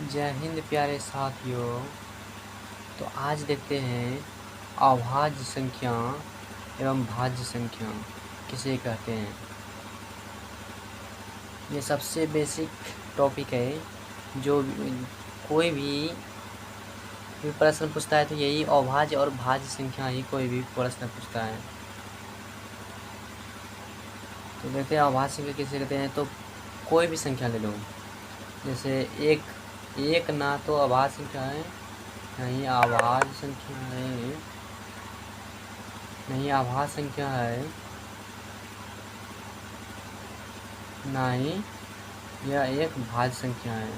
जय हिंद प्यारे साथियों। तो आज देखते हैं अभाज्य संख्या एवं भाज्य संख्या किसे कहते हैं। ये सबसे बेसिक टॉपिक है। जो कोई भी प्रश्न पूछता है तो यही अभाज्य और भाज्य संख्या ही कोई भी प्रश्न पूछता है। तो देखते हैं अभाज्य संख्या किसे कहते हैं। तो कोई भी संख्या ले लो, जैसे एक ना तो अभाज्य संख्या है, नहीं अभाज्य संख्या है, नहीं अभाज्य संख्या है, ना ही यह एक भाज्य संख्या है।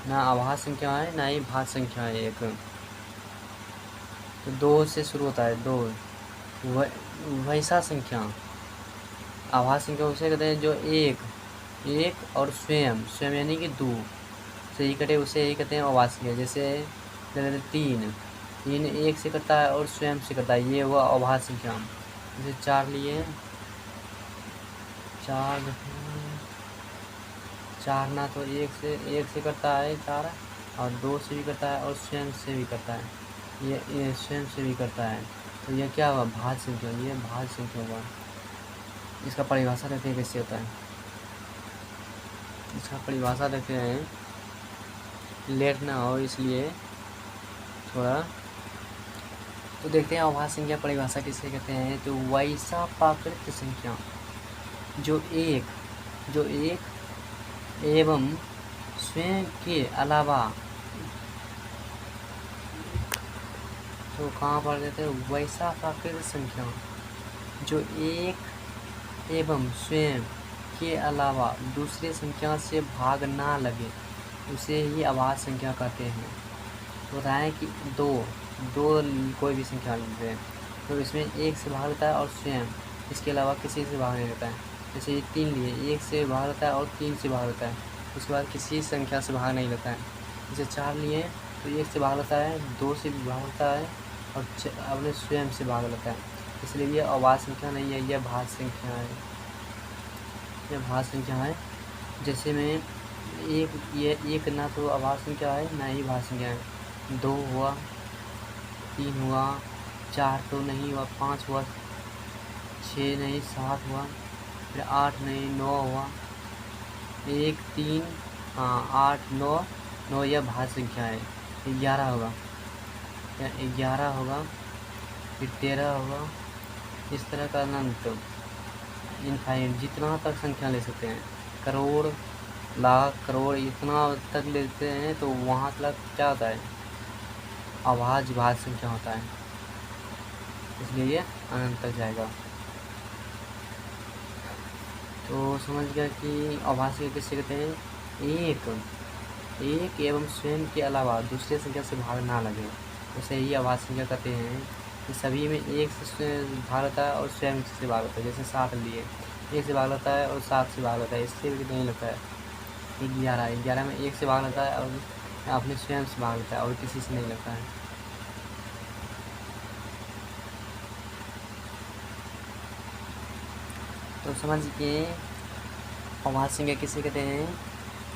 ना अभाज्य संख्या है ना ही भाज्य संख्या है एक। तो दो से शुरू होता है, दो वैसा संख्या अभाज्य संख्या उसे कहते हैं जो एक और स्वयं यानी कि दो से ही कटे, उसे ही कहते हैं अभाज्य संख्या। जैसे तीन एक से कटता है और स्वयं से कटता है, ये हुआ अभाज्य संख्या। जैसे चार लिए, चार ना तो एक से करता है चार, और दो से भी करता है और स्वयं से भी करता है, ये स्वयं से भी करता है। तो यह क्या हुआ, भाज्य संख्या। ये भाज्य संख्या हुआ। इसका परिभाषा देखते हैं कैसे होता है। इसका परिभाषा देखते हैं, लेट ना हो इसलिए थोड़ा। तो देखते हैं अभाज्य संख्या परिभाषा किसे कहते हैं। तो वैसा प्राकृत संख्या जो एक एवं स्वयं के अलावा, तो कहाँ पढ़ देते हैं, वैसा प्राकृत संख्या जो एक एवं स्वयं के अलावा दूसरे संख्या से भाग ना लगे, उसे ही अभाज्य संख्या कहते हैं। तो बताएं कि दो कोई भी संख्या लेते हैं तो इसमें एक से भाग लेता है और स्वयं इसके अलावा किसी से भाग नहीं लेता है। जैसे ये तीन लिए, एक से भाग लेता है और तीन से भाग लेता है, उसके बाद किसी संख्या से भाग नहीं लेता है। जैसे चार लिए तो एक से भाग लेता है, दो से भी भाग लेता है और अपने स्वयं से भाग लेता है। इसलिए ये अभाज्य संख्या नहीं है, यह भाज्य संख्या है। यह भाज्य संख्या है। जैसे में एक ना तो अभाज्य संख्या है ना ही भाज्य संख्या है। दो हुआ, तीन हुआ, चार तो नहीं हुआ, पाँच हुआ, छः नहीं सात हुआ, फिर आठ नहीं नौ हुआ, एक तीन, हाँ आठ नौ यह भाज्य संख्या है। 11 होगा, 11 होगा, फिर 13 होगा। इस तरह का अनंत इनफाइनाइट जितना तक संख्या ले सकते हैं, करोड़ लाख करोड़ इतना तक लेते हैं तो वहाँ तक क्या होता है, अभाज्य भाज्य संख्या होता है। इसलिए ये अनंत तक जाएगा। तो समझ गया कि अभाज्य किसे कहते हैं। एक एवं स्वयं के अलावा दूसरे संख्या से भाग ना लगे, उसे ही अभाज्य संख्या कहते हैं। कि सभी में एक से भाग लेता है और स्वयं से भाग लेता है। जैसे 7 लिए, एक से भाग लेता है और 7 से भाग लेता है, इससे भी नहीं लेता है। 11 में एक से भाग लेता है और अपने स्वयं से भाग लेता है और किसी से नहीं लेता है। तो समझ के अभाज्य संख्या किसे कहते हैं।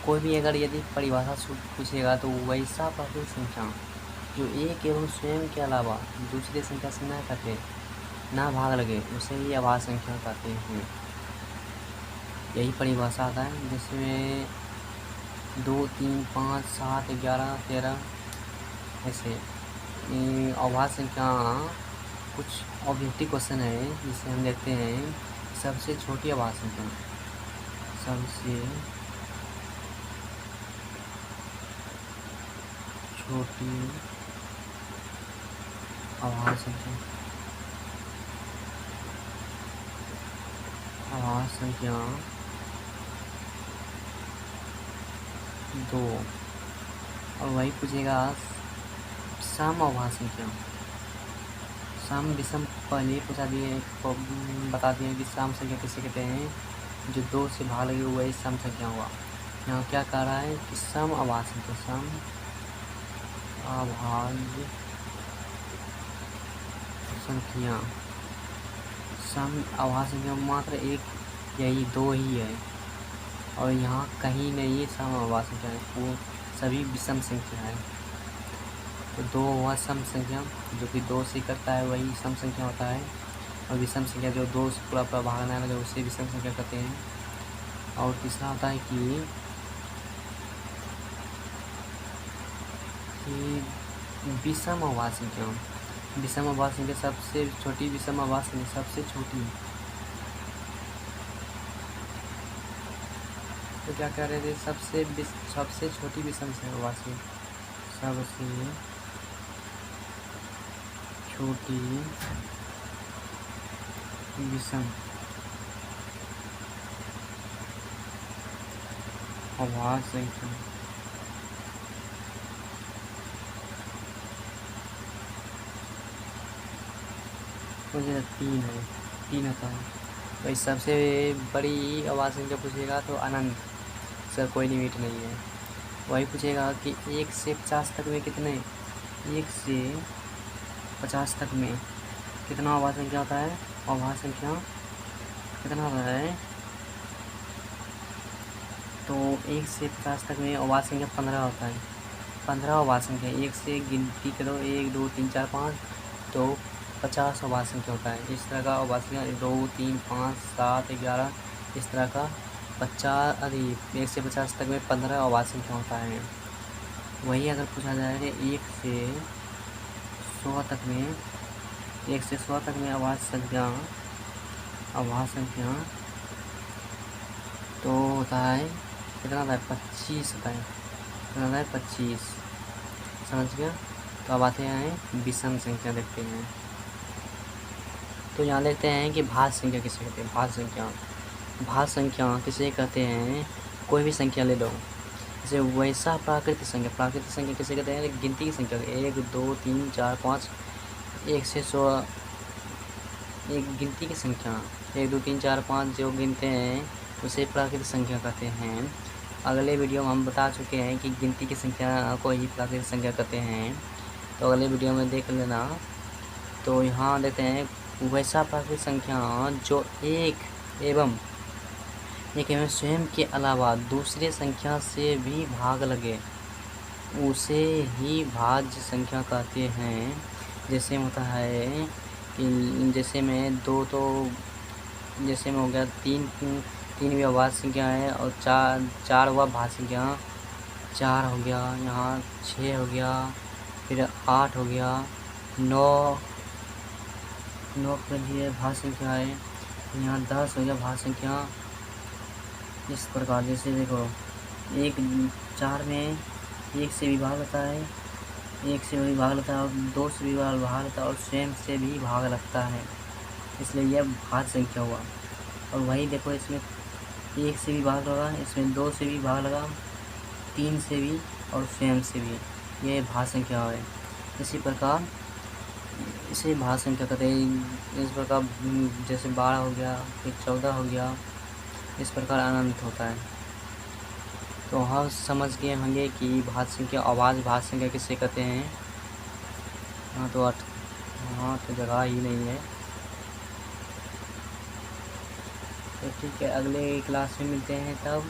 कोई भी अगर यदि परिभाषा पूछेगा तो वैसा प्राकृत संख्या जो एक एवं स्वयं के अलावा दूसरे संख्या से ना कटे ना भाग लगे, उसे ही अभाज्य संख्या कहते हैं। यही परिभाषा आता है, जिसमें 2 3 5 7 11 13 ऐसे अभाज्य संख्या। कुछ ऑब्जेक्टिव क्वेश्चन है जिसे हम देखते हैं। सबसे छोटी अभाज्य संख्या, सबसे छोटी अभाज्य संख्या, अभाज्य संख्या 2। और वही पूछेगा सम अभाज्य संख्या। सम विषम पहले पूछा दिए, बता दिए कि सम संख्या किसे कहते हैं। जो 2 से भाग लगे वही सम संख्या हुआ। यहाँ क्या कह रहा है कि सम अभाज्य संख्या, सम अभाज्य संख्या, सम अभाज्य संख्या मात्र एक, यही 2 ही है। और यहाँ कहीं नहीं ये समअभाज्य संख्या है, वो सभी विषम संख्या है। तो 2 हुआ सम संख्या, जो कि 2 से करता है वही सम संख्या होता है, और विषम संख्या जो 2 से पूरा पूरा भागना है उसे विषम संख्या कहते हैं। और तीसरा होता है कि विषम अभाज्य संख्या। विषम अभाज्य संख्या सबसे छोटी विषम अभाज्य संख्या सबसे छोटी। तो क्या कह रहे थे, सबसे छोटी विषम अभाज्य, सबसे छोटी विषम अभाज्य संख्या मुझे 3 है, 3 होता है। तो सबसे बड़ी अभाज्य संख्या पूछेगा तो अनंत, इसका कोई लिमिट नहीं है। वही पूछेगा कि 1 से 50 तक में कितने, 1 से 50 तक में कितना अभाज्य संख्या होता है। अभाज्य संख्या कितना होता है, तो 1 से 50 तक में अभाज्य संख्या 15 होता है। 15 अभाज्य संख्या, 1 से गिनती करो 1 2 3 4 5, तो 50 अभाज्य संख्या होता है। इस तरह का अभाज्य संख्या 2 3 5 7 11, इस तरह का 1 से 50 तक में 15 अभाज्य संख्या होता है। वही अगर पूछा जाए कि 1 से 100 तक में, 1 से 100 तक में अभाज्य संख्या तो होता है कितना होता है, 25 होता है, कितना होता है 25, समझ गया। तो अब आते हैं विषम संख्या, देखते हैं। तो यहाँ देखते हैं कि भाज्य संख्या किसे कहते हैं। भाज्य संख्या किसे कहते हैं, कोई भी संख्या ले लो, जैसे वैसा प्राकृतिक संख्या किसे कहते हैं, गिनती की संख्या, 1 2 3 4 5, 1 से 100 एक गिनती की संख्या, 1 2 3 4 5 जो गिनते हैं उसे प्राकृतिक संख्या कहते हैं। अगले वीडियो में हम बता चुके हैं कि गिनती की संख्या को ही प्राकृतिक संख्या कहते हैं, तो अगले वीडियो में देख लेना। तो यहाँ देखते हैं वैसा प्राकृतिक संख्या जो एक एवं स्वयं के अलावा दूसरे संख्या से भी भाग लगे, उसे ही भाज्य संख्या कहते हैं। जैसे होता है कि जैसे में 2, तो जैसे में हो गया 3 भी अभाज्य संख्या है, और 4 हुआ भाज्य संख्या, 4 हो गया, यहाँ 6 हो गया, फिर 8 हो गया, 9 के लिए भाज्य संख्या है, यहाँ 10 हो गया भाज्य संख्या। इस प्रकार जैसे देखो 4 में 1 से भी भाग लगता है, 1 से भी भाग लगता है, और 2 से भी भाग लगता है, और स्वयं से भी भाग लगता है, इसलिए यह भाज्य संख्या हुआ। और वही देखो इसमें 1 से भी भाग लगा, इसमें 2 से भी भाग लगा, 3 से भी और स्वयं से भी, ये भाज्य संख्या है। इसी प्रकार इसे भाज्य संख्या कहते हैं। इस प्रकार जैसे 12 हो गया, फिर 14 हो गया, इस प्रकार अनंत होता है। तो हम समझ गए होंगे कि भाज्य संख्या, भाज्य संख्या किसे कहते हैं। हाँ तो जगह ही नहीं है। तो ठीक है, अगले क्लास में मिलते हैं तब।